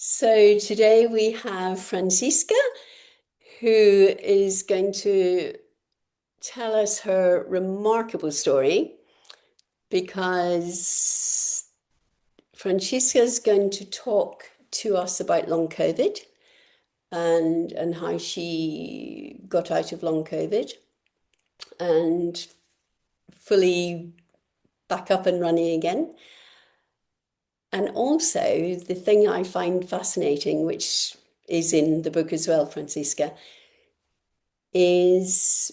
So today we have Francisca, who is going to tell us her remarkable story because Francisca is going to talk to us about long COVID and how she got out of long COVID and fully back up and running again. And also the thing I find fascinating, which is in the book as well, Francisca, is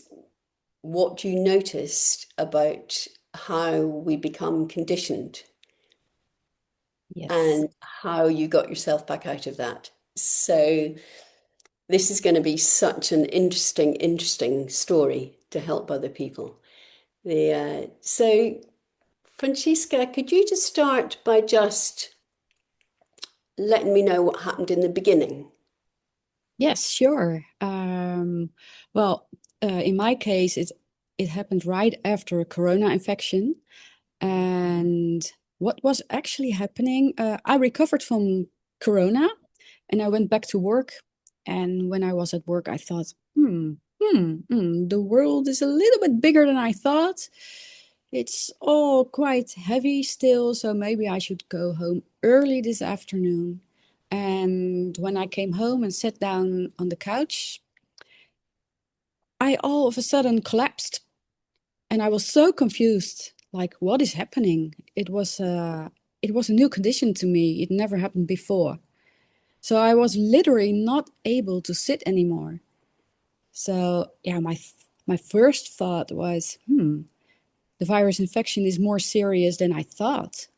what you noticed about how we become conditioned Yes. and how you got yourself back out of that. So this is going to be such an interesting story to help other people. So Francesca, could you just start by just letting me know what happened in the beginning? Yes, sure. Well, in my case, it happened right after a corona infection. And what was actually happening, I recovered from corona and I went back to work. And when I was at work, I thought, the world is a little bit bigger than I thought. It's all quite heavy still, so maybe I should go home early this afternoon. And when I came home and sat down on the couch, I all of a sudden collapsed and I was so confused. Like, what is happening? It was a new condition to me. It never happened before. So I was literally not able to sit anymore. So yeah, my first thought was, the virus infection is more serious than I thought.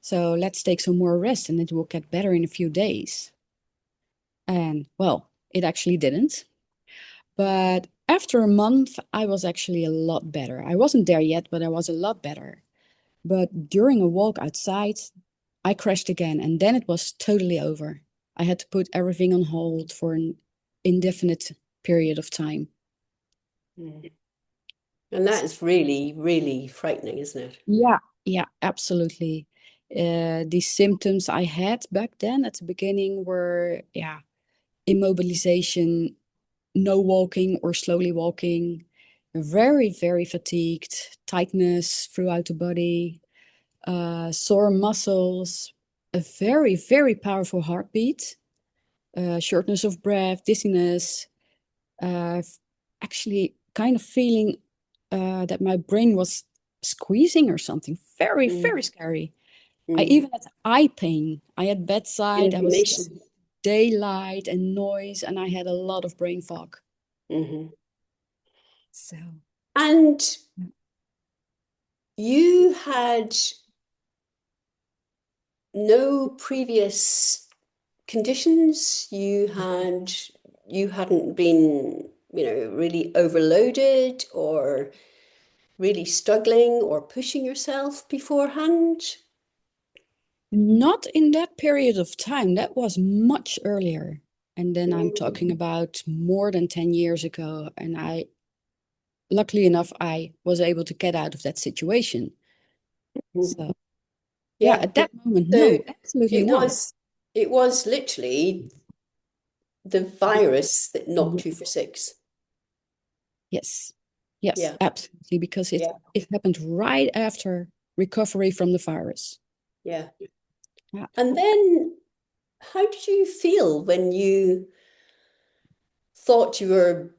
So let's take some more rest and it will get better in a few days. And well, it actually didn't. But after a month, I was actually a lot better. I wasn't there yet, but I was a lot better. But during a walk outside, I crashed again, and then it was totally over. I had to put everything on hold for an indefinite period of time. Mm. And that is really frightening, isn't it? Yeah, yeah, absolutely. The symptoms I had back then at the beginning were, yeah, immobilization, no walking or slowly walking, very fatigued, tightness throughout the body, sore muscles, a very powerful heartbeat, shortness of breath, dizziness, uh, actually kind of feeling that my brain was squeezing or something. Very Mm, scary. I mm. even had eye pain. I had bedside, I was Inflammation. daylight and noise, and I had a lot of brain fog. Hmm. So, And you had no previous conditions. You hadn't been, really overloaded or really struggling or pushing yourself beforehand. not in that period of time. That was much earlier. And then I'm Mm. talking about more than 10 years ago. And luckily enough, I was able to get out of that situation. So, yeah, Yeah. at that moment, So no, absolutely it not. was it was literally the virus that knocked you for six. Yes, yes, Yeah. absolutely, because it Yeah. it happened right after recovery from the virus. Yeah. Yeah. And then how did you feel when you thought you were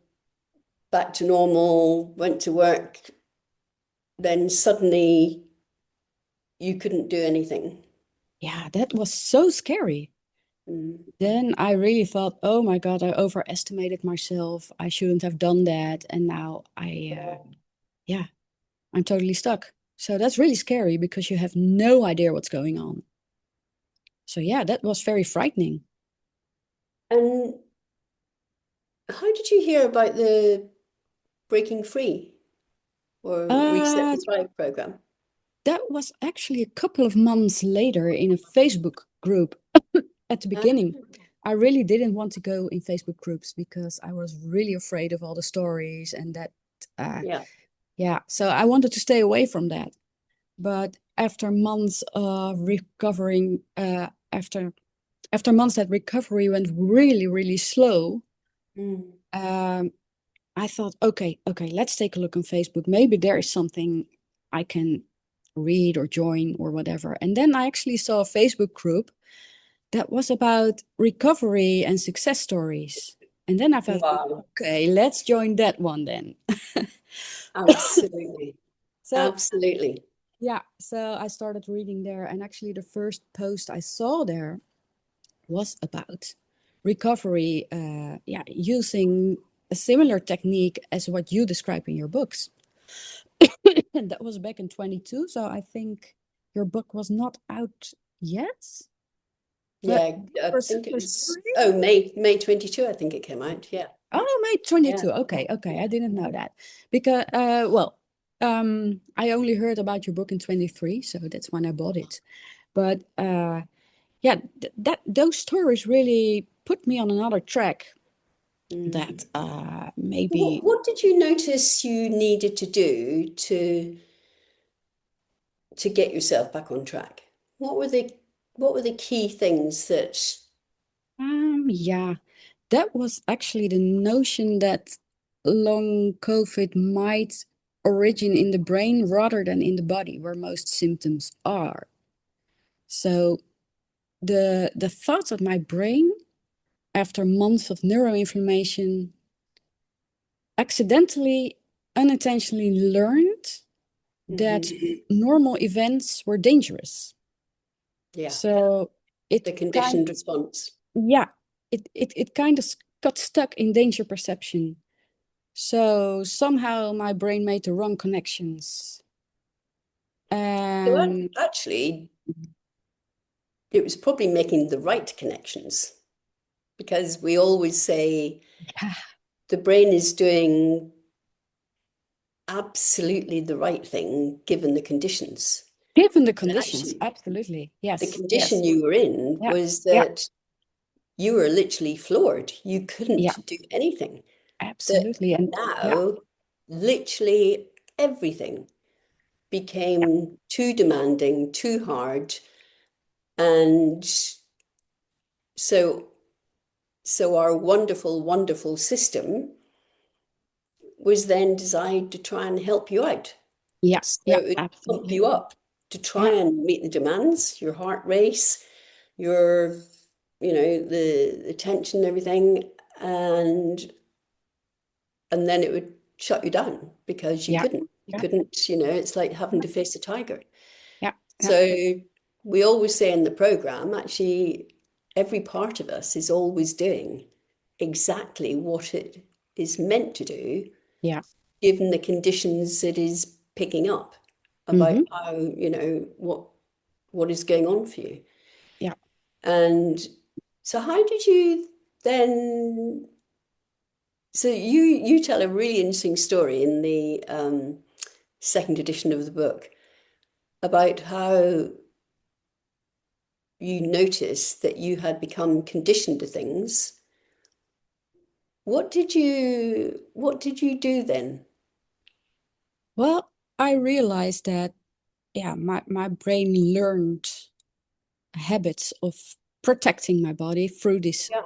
back to normal, went to work, then suddenly you couldn't do anything? Yeah, that was so scary. Mm. Then I really thought, oh my God, I overestimated myself. I shouldn't have done that. And now yeah, I'm totally stuck. So that's really scary because you have no idea what's going on. So yeah, that was very frightening. And how did you hear about the Breaking Free or Reset Uh, and Thrive program? that was actually a couple of months later in a Facebook group at the Ah, beginning. I really didn't want to go in Facebook groups because I was really afraid of all the stories and that, uh, yeah. yeah, so I wanted to stay away from that. But after months of recovering, after after months that recovery went really, really slow, Mm. um, I thought, okay, let's take a look on Facebook. Maybe there is something I can read or join or whatever. And then I actually saw a Facebook group that was about recovery and success stories. And then I thought, Wow. okay, let's join that one then. Absolutely. So Absolutely. yeah, so I started reading there, and actually the first post I saw there was about recovery, yeah, using a similar technique as what you describe in your books. And that was back in 22, so I think your book was not out yet, but Yeah, these I were think it similar was, stories. oh, May 22, I think it came out. Yeah. Oh, May Yeah. 22. Okay, I didn't know that because, well, I only heard about your book in 23, so that's when I bought it. But yeah, that those stories really put me on another track Mm. that maybe. What did you notice you needed to do to get yourself back on track? What were the key things that Yeah, that was actually the notion that long COVID might origin in the brain rather than in the body, where most symptoms are. So the thoughts that my brain, after months of neuroinflammation, accidentally, unintentionally learned that Mhm. normal events were dangerous. Yeah, So it the kind, conditioned response. yeah, it kind of got stuck in danger perception. So somehow my brain made the wrong connections. So And actually, it was probably making the right connections because we always say yeah, the brain is doing absolutely the right thing given the conditions. given the And conditions, actually, absolutely. the Yes, condition yes. you were in Yeah, was yeah, that you were literally floored. You yeah, couldn't do anything. That absolutely. And yeah, now, literally everything yeah, became too demanding, too hard. And so, so our wonderful, wonderful system was then designed to try and help you out. yeah, So yeah, it would pump absolutely. you up to try Yeah, and meet the demands, your heart race, your, the tension and everything, and and then it would shut you down because you yeah, couldn't. You yeah, couldn't, it's like having yeah, to face a tiger. yeah, yeah, So we always say in the program, actually, every part of us is always doing exactly what it is meant to do, yeah. given the conditions it is picking up about Mm-hmm. how, what is going on for you. Yeah. And so how did you then so you tell a really interesting story in the second edition of the book about how you noticed that you had become conditioned to things. What did you do then? Well, I realized that, yeah, my brain learned habits of protecting my body through this Yeah.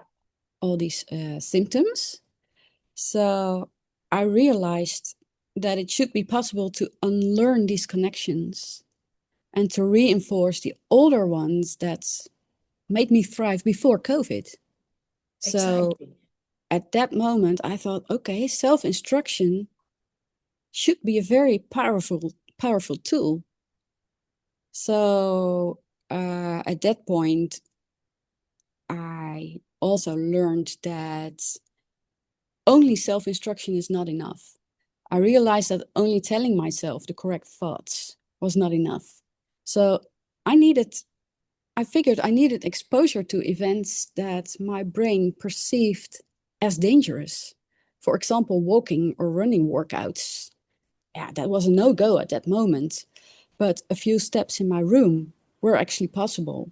all these symptoms. So I realized that it should be possible to unlearn these connections and to reinforce the older ones that made me thrive before COVID. So Exactly. at that moment, I thought, okay, self-instruction should be a very powerful tool. So at that point, I also learned that only self-instruction is not enough. I realized that only telling myself the correct thoughts was not enough. So I needed, I figured I needed exposure to events that my brain perceived as dangerous. For example, walking or running workouts. Yeah, that was a no-go at that moment. But a few steps in my room were actually possible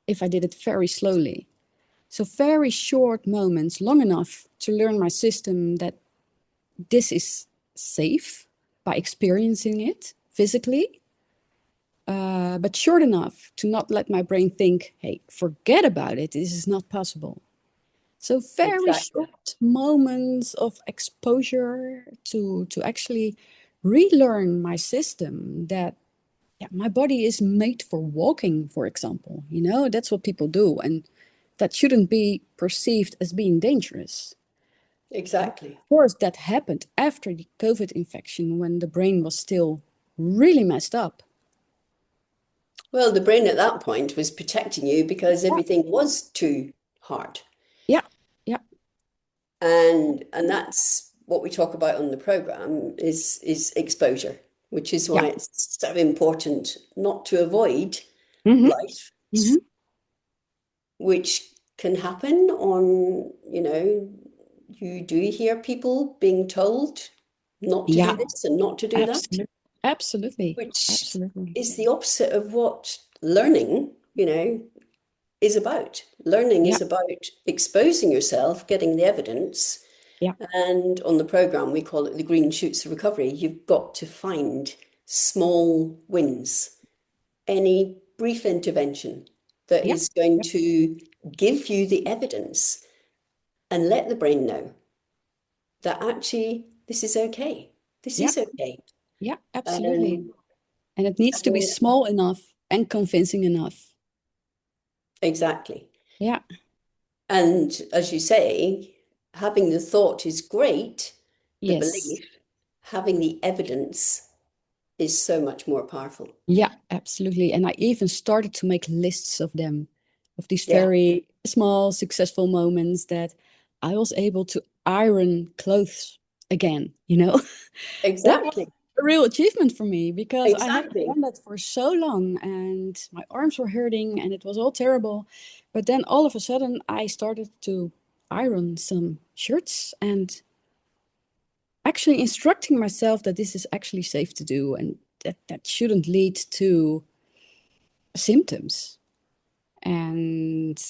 if I did it very slowly. So very short moments, long enough to learn my system that this is safe by experiencing it physically. but short enough to not let my brain think, hey, forget about it. This is not possible. So very Exactly. short moments of exposure to actually relearn my system that yeah, my body is made for walking, for example. You know, that's what people do, and that shouldn't be perceived as being dangerous. But Exactly. of course, that happened after the COVID infection when the brain was still really messed up. Well, the brain at that point was protecting you because Yeah, everything was too hard. yeah, yeah, And that's what we talk about on the program is exposure, which is yeah. why it's so important not to avoid Mm-hmm, life, mm-hmm. which can happen on, you do hear people being told not to Yeah, do this and not to do that, absolutely, absolutely, which absolutely. is the opposite of what learning, is about. Learning Yeah, is about exposing yourself, getting the evidence. yeah, And on the program, we call it the green shoots of recovery. You've got to find small wins, any brief intervention that yeah, is going yeah, to give you the evidence and let the brain know that actually this is okay. This yeah, is okay. yeah, absolutely. And, And it needs to be and small enough and convincing enough. exactly. Yeah, And as you say, having the thought is great, the yes. belief, having the evidence is so much more powerful. Yeah, absolutely. And I even started to make lists of them, of these Yeah, very small, successful moments that I was able to iron clothes again, you know? That was exactly. a real achievement for me because I hadn't Exactly. done that for so long and my arms were hurting and it was all terrible. But then all of a sudden I started to iron some shirts and actually instructing myself that this is actually safe to do and that shouldn't lead to symptoms. And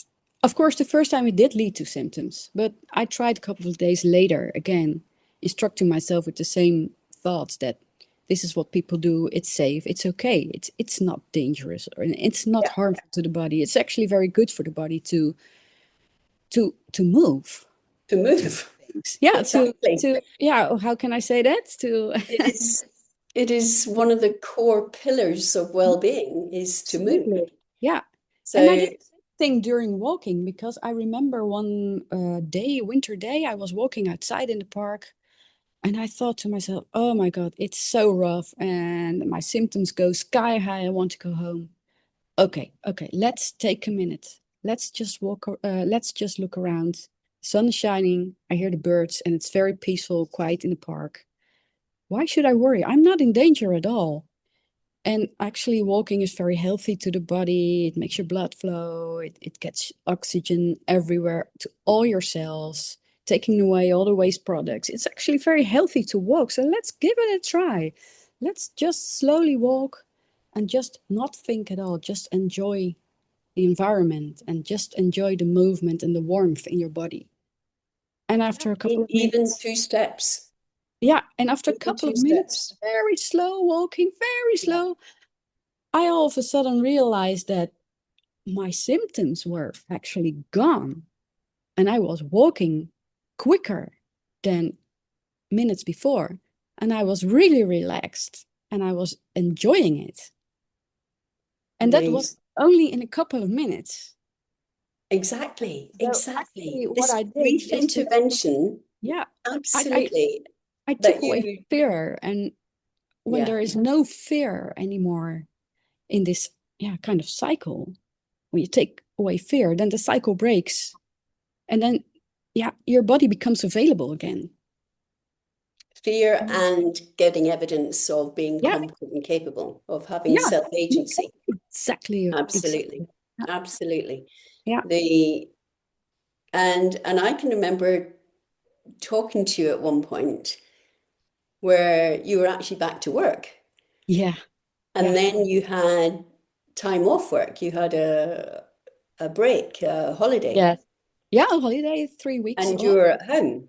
of course, the first time it did lead to symptoms, but I tried a couple of days later again, instructing myself with the same thoughts that this is what people do. It's safe. It's okay. It's not dangerous or it's not Yeah, harmful to the body. It's actually very good for the body to move, to to do move. things. Yeah, Exactly. to yeah. How can I say that? To It is it is one of the core pillars of well-being is to move. absolutely. Yeah. And I So did the same thing during walking because I remember one day, winter day, I was walking outside in the park and I thought to myself, oh my God, it's so rough and my symptoms go sky high. I want to go home. Okay, okay, let's take a minute. Let's just let's just look around. Sun is shining. I hear the birds and it's very peaceful, quiet in the park. Why should I worry? I'm not in danger at all. And actually, walking is very healthy to the body. It makes your blood flow. It gets oxygen everywhere to all your cells, taking away all the waste products. It's actually very healthy to walk. So let's give it a try. Let's just slowly walk and just not think at all. Just enjoy the environment and just enjoy the movement and the warmth in your body. And after a couple of even minutes, two steps, yeah, and after a even couple two of minutes, steps. very slow walking, very Yeah, slow, I all of a sudden realized that my symptoms were actually gone and I was walking quicker than minutes before. And I was really relaxed and I was enjoying it. And that was amazing. only in a couple of minutes. Exactly, So actually, exactly. what This I did brief is to, intervention, yeah, I, I, absolutely, I that took away you, fear. And when yeah, there is no fear anymore in this, yeah, kind of cycle, when you take away fear, then the cycle breaks. And then, yeah, your body becomes available again. fear And and getting evidence of being yeah, competent and capable, of having yeah, self-agency. exactly, exactly. Absolutely, absolutely. Yeah, The and I can remember talking to you at one point where you were actually back to work, yeah, and yeah, then you had time off work. You had a break, a holiday, yeah, yeah. A holiday, 3 weeks and you off. were at home.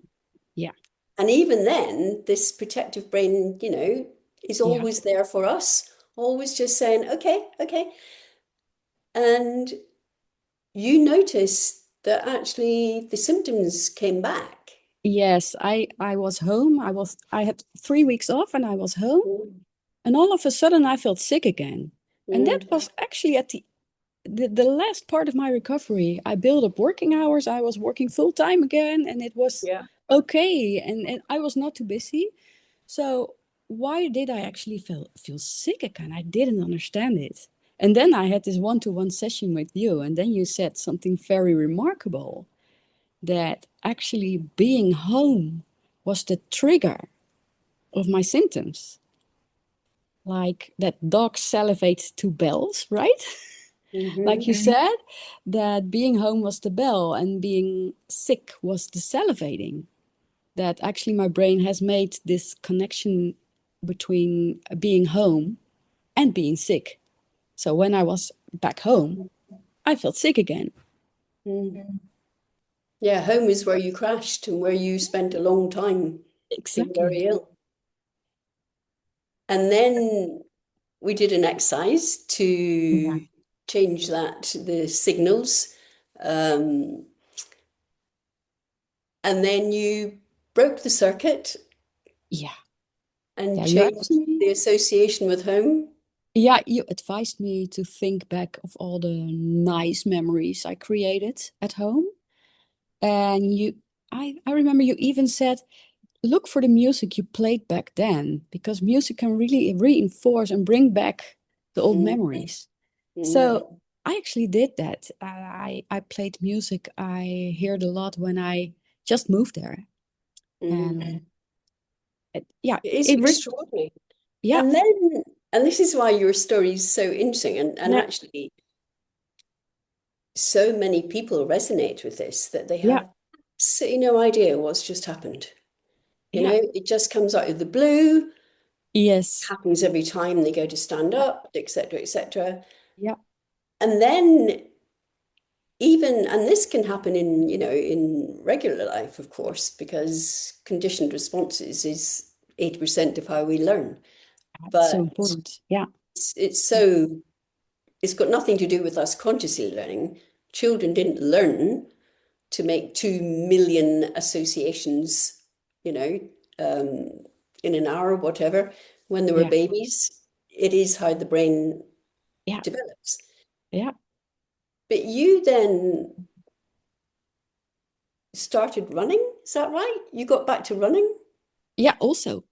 Yeah, And even then, this protective brain, is yeah, always there for us, always just saying, okay, okay. And you noticed that actually the symptoms came back. Yes, I was home. I had 3 weeks off and I was home. Mm, And all of a sudden I felt sick again. And that mm, was actually at the last part of my recovery. I built up working hours. I was working full time again and it was yeah. okay. And I was not too busy. So why did I actually feel sick again? I didn't understand it. And then I had this one-to-one session with you, and then you said something very remarkable that actually being home was the trigger of my symptoms. Like that dog salivates to bells, right? Like Hmm. you said, that being home was the bell and being sick was the salivating. That actually my brain has made this connection between being home and being sick. So when I was back home, I felt sick again. Mm. Yeah, home is where you crashed and where you spent a long time being very Exactly. ill. And then we did an exercise Yeah. to change that, the signals. Um, and then you broke the circuit Yeah. and Yeah. You changed actually, the association with home. yeah, you advised me to think back of all the nice memories I created at home. And I remember you even said, look for the music you played back then, because music can really reinforce and bring back the old Mm, memories. mm, So I actually did that. I played music I heard a lot when I just moved there, mm. and yeah, It is it really, extraordinary. yeah, And then, and this is why your story is so interesting, and yeah, actually, so many people resonate with this that they yeah, have absolutely no idea what's just happened. You yeah, know, it just comes out of the blue, yes, happens every time they go to stand yeah, up, etc., etc. yeah, And then even, and this can happen in, you know, in regular life, of course, because conditioned responses is 80% of how we learn. it's so But important. Yeah, it's so, it's got nothing to do with us consciously learning. Children didn't learn to make 2 million associations, you know, um, in an hour, whatever, when they were yeah, babies. It is how the brain yeah, develops. yeah. But you then started running, is that right? You got back to running? Yeah, also,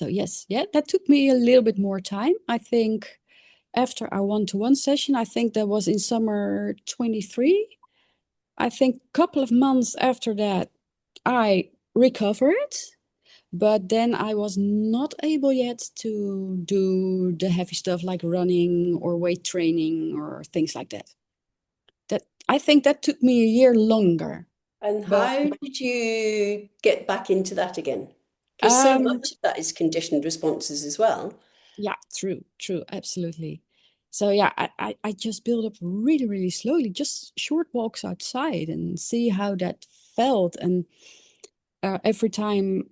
yes. Yeah, that took me a little bit more time. I think after our one-to-one session, I think that was in summer 23. I think a couple of months after that, I recovered, but then I was not able yet to do the heavy stuff like running or weight training or things like that. That I think that took me a year longer. And But how did you get back into that again? Because so um, much of that is conditioned responses as well. yeah, true, absolutely. So yeah, I just built up really, really slowly, just short walks outside and see how that felt. And every time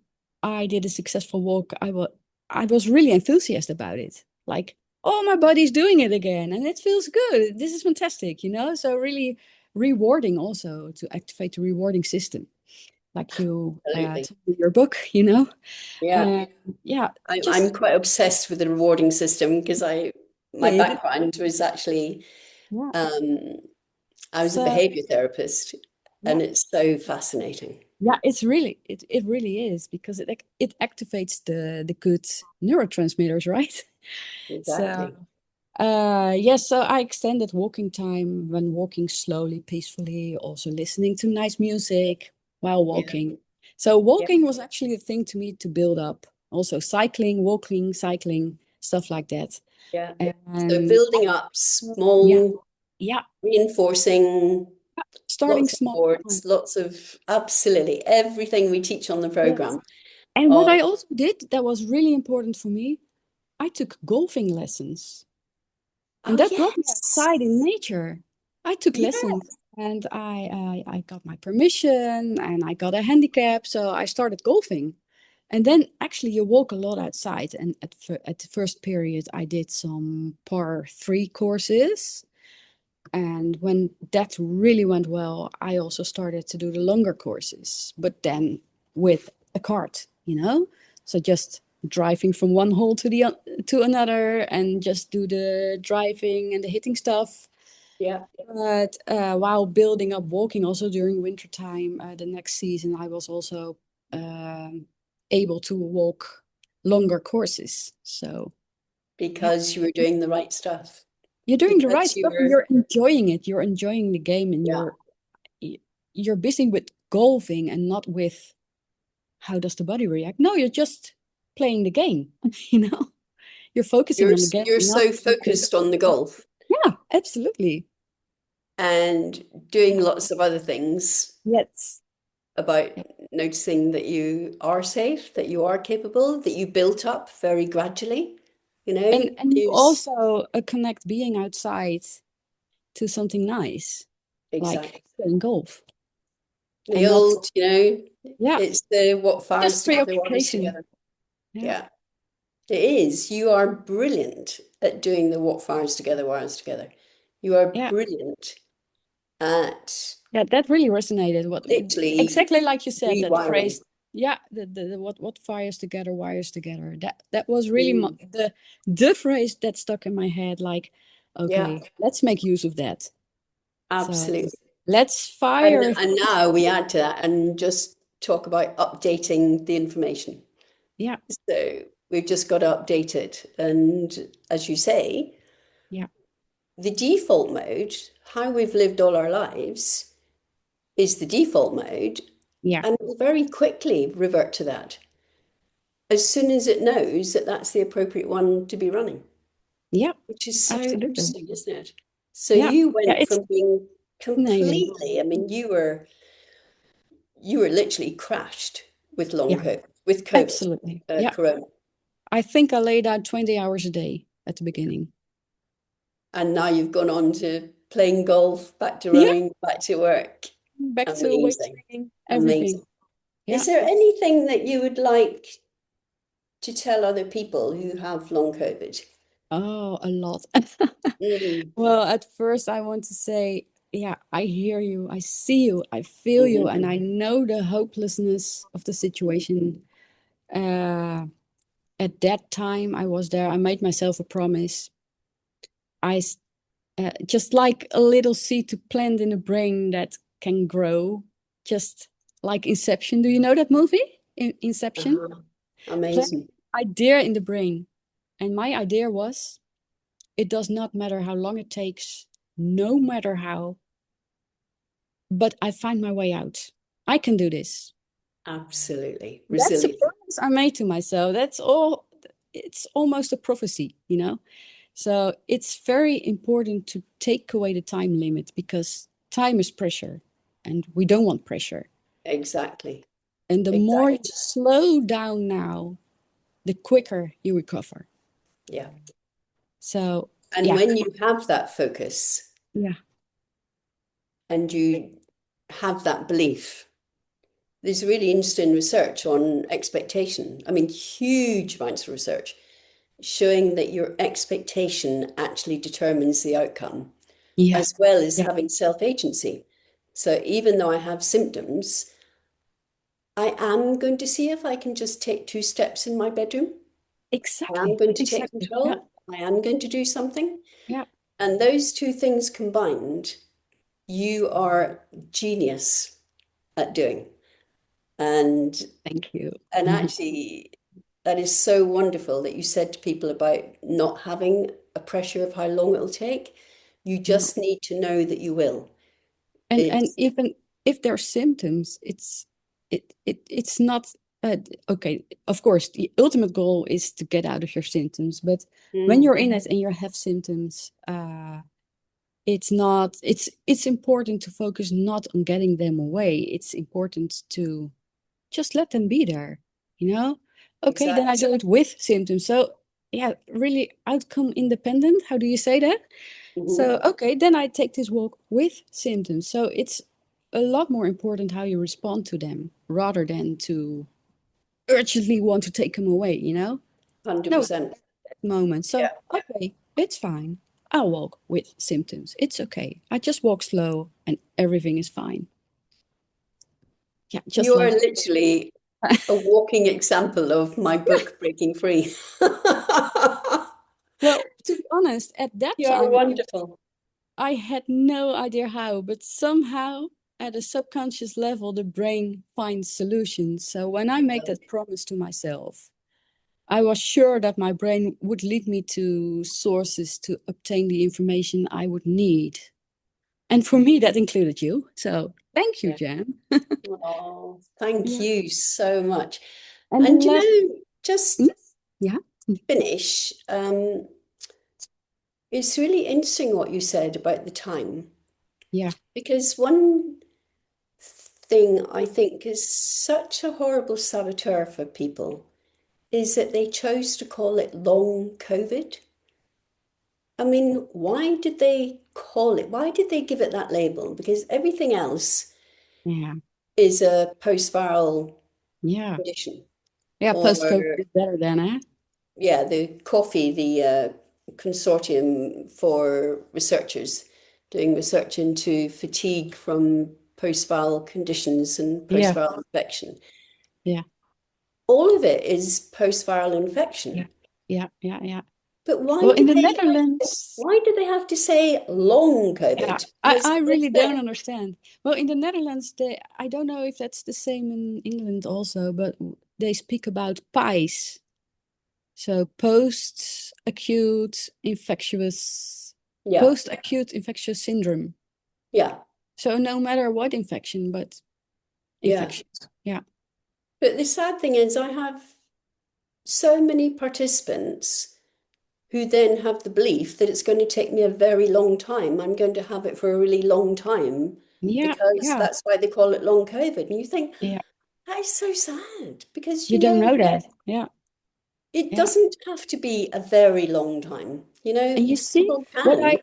I did a successful walk, I was really enthusiastic about it. Like, oh, my body's doing it again, and it feels good. This is fantastic. So really rewarding also to activate the rewarding system, like you Absolutely. told in your book. Yeah. And yeah, I'm just quite obsessed with the rewarding system because my okay, background was actually yeah. um, I was a So behavior therapist, yeah, and it's so fascinating. yeah, it really is because it activates the good neurotransmitters, right? So Exactly. yes, so I extended walking time when walking slowly, peacefully, also listening to nice music while Yeah. walking. So Yeah. walking was actually a thing to me to build up. Also cycling, walking, cycling, stuff like that. Yeah. So And building up yeah, small, yeah, reinforcing, starting lots of small. boards, lots of absolutely everything we teach on the Yes. program. And what Of I also did that was really important for me, I took golfing lessons. And oh that brought me yes, outside in nature. I took yeah, lessons and I got my permission and I got a handicap. So I started golfing. And then actually you walk a lot outside. And at the first period, I did some par 3 courses. And when that really went well, I also started to do the longer courses, but then with a cart, you know? So just driving from one hole to another and just do the driving and the hitting stuff. Yeah. But while building up walking also during winter time, the next season I was also um, able to walk longer courses. So yeah, Because you were doing the right stuff. you're doing the right Because you stuff and were, you're enjoying it. You're enjoying the game and yeah. you're busy with golfing and not with how does the body react. No, you're just playing the game, you know? You're focusing on the game You're and not so focused on the golf yeah, absolutely. and doing lots of other things Yes. about noticing that you are safe, that you are capable, that you built up very gradually. You know, And you there's also connect being outside to something nice, like exactly playing golf, the and not old, you know, yeah, it's the what fires just together, wires preoccupation. together. Yeah, Yeah, it is. You are brilliant at doing the what fires together, wires together. You are yeah, brilliant at yeah. That really resonated. What literally exactly like you said that rewiring. phrase. Yeah, the what fires together, wires together. That was really Mm, the phrase that stuck in my head. Like, yeah, okay, let's make use of that. So absolutely. let's And fire. and now we add to that and just talk about updating the information. Yeah, So we've just got to update it. And as you say, yeah, the default mode, how we've lived all our lives, is the default mode, yeah, and it will very quickly revert to that as soon as it knows that that's the appropriate one to be running, yeah. which is so Absolutely. interesting, isn't it? So Yeah, you yeah. went It's from being fascinating. completely, I mean, you were literally crashed with long Yeah, COVID, with COVID, absolutely. Yeah. Corona, I think I laid out 20 hours a day at the beginning. and now you've gone on to playing golf, back to Yeah. running, back to work. Back to weight Amazing, training, everything. amazing. Yeah. Is there anything that you would like to tell other people who have long COVID? Oh, a lot. Mm, Well, at first I want to say, yeah, I hear you, I see you, I feel you, and mhm, I know the hopelessness of the situation. Uh, at that time I was there, I made myself a promise. I just like a little seed to plant in the brain that can grow, just like Inception. Do you know that movie? Inception? uh-huh. Plant Amazing. idea in the brain. And my idea was it does not matter how long it takes, no matter how, but I find my way out. I can do this. Absolutely. That's a Resilient. promise I made to myself. That's all. It's almost a prophecy, you know? So it's very important to take away the time limit because time is pressure and we don't want pressure. Exactly. And the more you Exactly. slow down now, the quicker you recover. Yeah. So, And yeah, when you have that focus yeah, and you have that belief, there's really interesting research on expectation. I mean, huge amounts of research showing that your expectation actually determines the outcome, yeah, as well as yeah, having self-agency. So even though I have symptoms, I am going to see if I can just take 2 steps in my bedroom. I am exactly, going to take exactly. Yeah, control. I am going to do something. yeah. And those two things combined, you are genius at doing. And Thank you. and actually that is so wonderful that you said to people about not having a pressure of how long it'll take. You No. just need to know that you will. And It's even if there are symptoms, it's not okay. Of course, the ultimate goal is to get out of your symptoms, but when mm, you're in it and you have symptoms, it's not it's important to focus not on getting them away. It's important to just let them be there, you know? Okay, then I exactly. do it with symptoms. So yeah, really outcome independent. How do you say that? So, Mhm. okay, then I take this walk with symptoms. So it's a lot more important how you respond to them rather than to urgently want to take them away, you know? No, at 100%. that moment. Yeah. So, okay, it's fine. I'll walk with symptoms. It's okay. I just walk slow and everything is fine. Yeah, just You are like literally a walking example of my book, Breaking Free. well, to be honest, at that You are time wonderful. I had no idea how, but somehow at a subconscious level the brain finds solutions. So when I make that promise to myself, I was sure that my brain would lead me to sources to obtain the information I would need. And for me, that included you. So thank you, Yeah. Jan. Oh, thank Yeah. you so much. And the And last, just mm, yeah, finish, it's really interesting what you said about the time, yeah, because one thing I think is such a horrible saboteur for people is that they chose to call it long COVID. I mean, why did they call it? Why did they give it that label? Because everything else yeah, is a post-viral yeah. condition. Yeah, Or, post-COVID is better than, eh? yeah, the coffee, the consortium for researchers doing research into fatigue from post-viral conditions and Yeah, post-viral infection. yeah, All of it is post-viral yeah, infection. yeah, yeah, yeah. But Well, in the Netherlands, why do they have to say long yeah, COVID? I, Because I that's really don't it. understand. Well, in the Netherlands, I don't know if that's the same in England also, but they speak about PIES. So Yeah, post-acute infectious syndrome. yeah, So no matter what infection, but yeah. infections. Yeah. But the sad thing is, I have so many participants who then have the belief that it's going to take me a very long time. I'm going to have it for a really long time Yeah, because yeah, that's why they call it long COVID. And you think, yeah. that is so sad because, You don't know that. Yeah, it yeah. doesn't have to be a very long time. And you see, People what can. I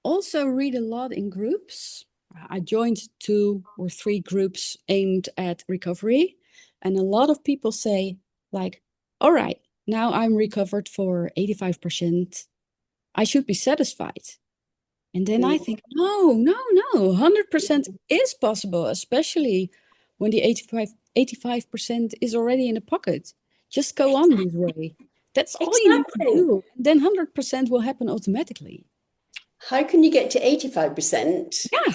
also read a lot in groups. I joined 2 or 3 groups aimed at recovery, and a lot of people say, like, all right, now I'm recovered for 85%. I should be satisfied. And then I Mm. think, no, no, no, 100% is possible, especially when the 85% is already in the pocket. Just go on this way. That's all you need to Exactly. do. Then 100% will happen automatically. How can you get to 85% Yeah,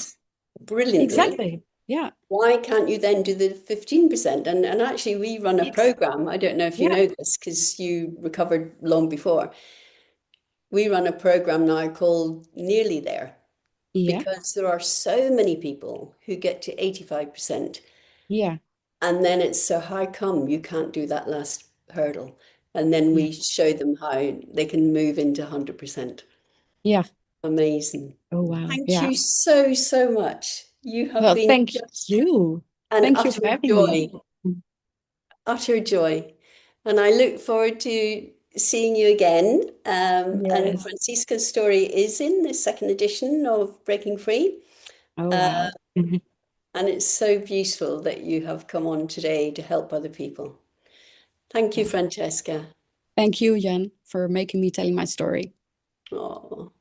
brilliantly? exactly. Yeah. Why can't you then do the 15%? And actually, we run a It's, program. I don't know if you yeah, know this because you recovered long before. We run a program now called Nearly There yeah, because there are so many people who get to 85%. yeah, And then it's so how come you can't do that last hurdle? And then yeah. we show them how they can move into 100%. Yeah. Amazing. Oh, wow. Thank Yeah. you so, so much. You have Well, been thank just you. an Thank you utter for having me. joy, utter joy. And I look forward to seeing you again. And Yes. Francisca's story is in the second edition of Breaking Free. Oh, Uh, wow. and it's so beautiful that you have come on today to help other people. Thank you, Yeah. Francesca. Thank you, Jan, for making me telling my story. Oh.